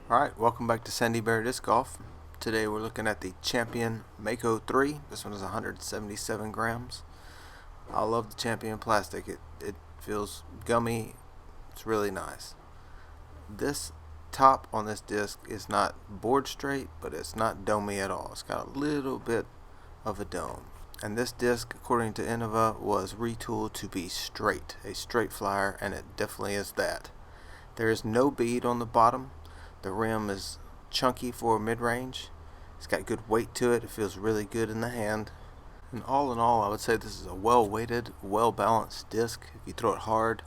Alright, welcome back to Sandy Bear Disc Golf. Today we're looking at the Champion Mako 3. This one is 177 grams. I love the Champion plastic. It feels gummy. It's really nice. This top on this disc is not board straight, but it's not domey at all. It's got a little bit of a dome. And this disc, according to Innova, was retooled to be straight, a straight flyer, and it definitely is that. There is no bead on the bottom. The rim is chunky for mid-range. It's got good weight to it. It feels really good in the hand. And all in all, I would say this is a well-weighted, well-balanced disc. If you throw it hard,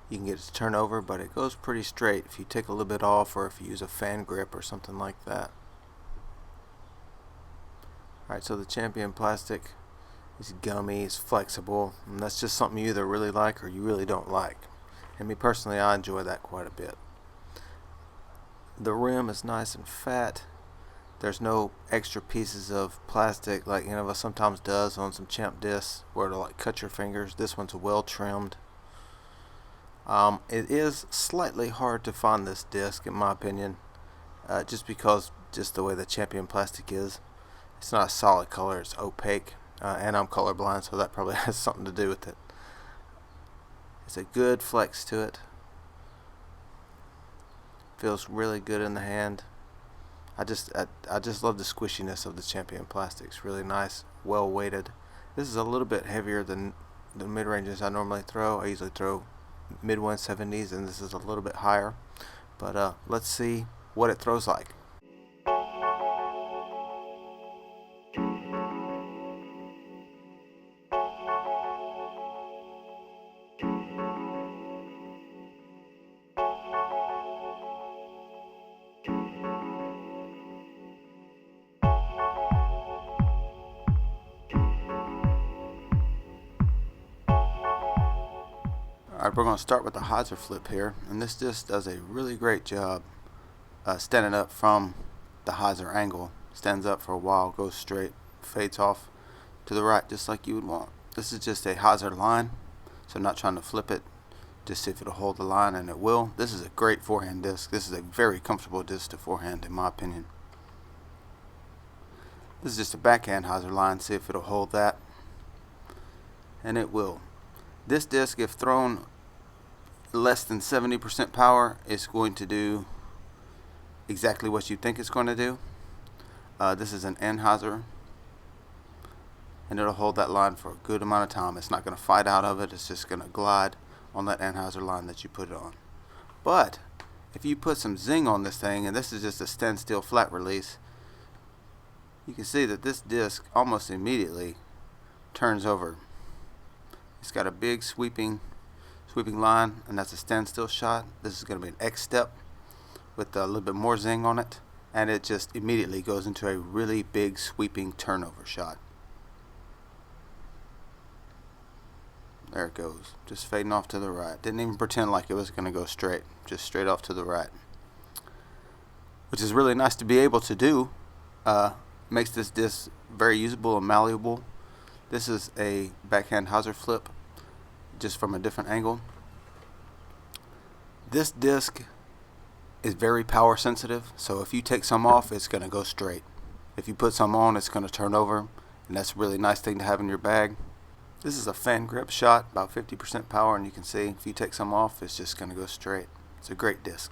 you can get it to turn over, but it goes pretty straight if you take a little bit off or if you use a fan grip or something like that. Alright, so the Champion plastic is gummy, it's flexible, and that's just something you either really like or you really don't like. And me personally, I enjoy that quite a bit. The rim is nice and fat. There's no extra pieces of plastic like Innova sometimes does on some Champ discs where it'll like cut your fingers. This one's well trimmed. It is slightly hard to find this disc in my opinion, just because the way the Champion plastic is. It's not a solid color, it's opaque, and I'm colorblind, so that probably has something to do with it. It's a good flex to it. Feels really good in the hand. I just love the squishiness of the Champion plastic. It's really nice, well weighted. This is a little bit heavier than the mid ranges I normally throw. I usually throw mid 170s, and this is a little bit higher. But let's see what it throws like. Alright, we're going to start with the Hyzer flip here, and this disc does a really great job standing up from the Hyzer angle. Stands up for a while, goes straight, fades off to the right just like you would want. This is just a Hyzer line, so I'm not trying to flip it, just see if it'll hold the line, and it will. This is a great forehand disc. This is a very comfortable disc to forehand in my opinion. This is just a backhand Hyzer line, see if it'll hold that, and it will. This disc, if thrown less than 70% power, is going to do exactly what you think it's going to do. This is an anhyzer, and it'll hold that line for a good amount of time. It's not going to fight out of it. It's just going to glide on that anhyzer line that you put it on. But if you put some zing on this thing, and this is just a standstill flat release, you can see that this disc almost immediately turns over. It's got a big sweeping line, and that's a standstill shot. This is going to be an X step with a little bit more zing on it, and it just immediately goes into a really big sweeping turnover shot. There it goes, just fading off to the right. Didn't even pretend like it was going to go straight, just straight off to the right, which is really nice to be able to do. Makes this disc very usable and malleable. This is a backhand Hyzer flip, just from a different angle. This disc is very power sensitive, so if you take some off, it's going to go straight. If you put some on, it's going to turn over, and that's a really nice thing to have in your bag. This is a fan grip shot, about 50% power, and you can see if you take some off, it's just going to go straight. It's a great disc.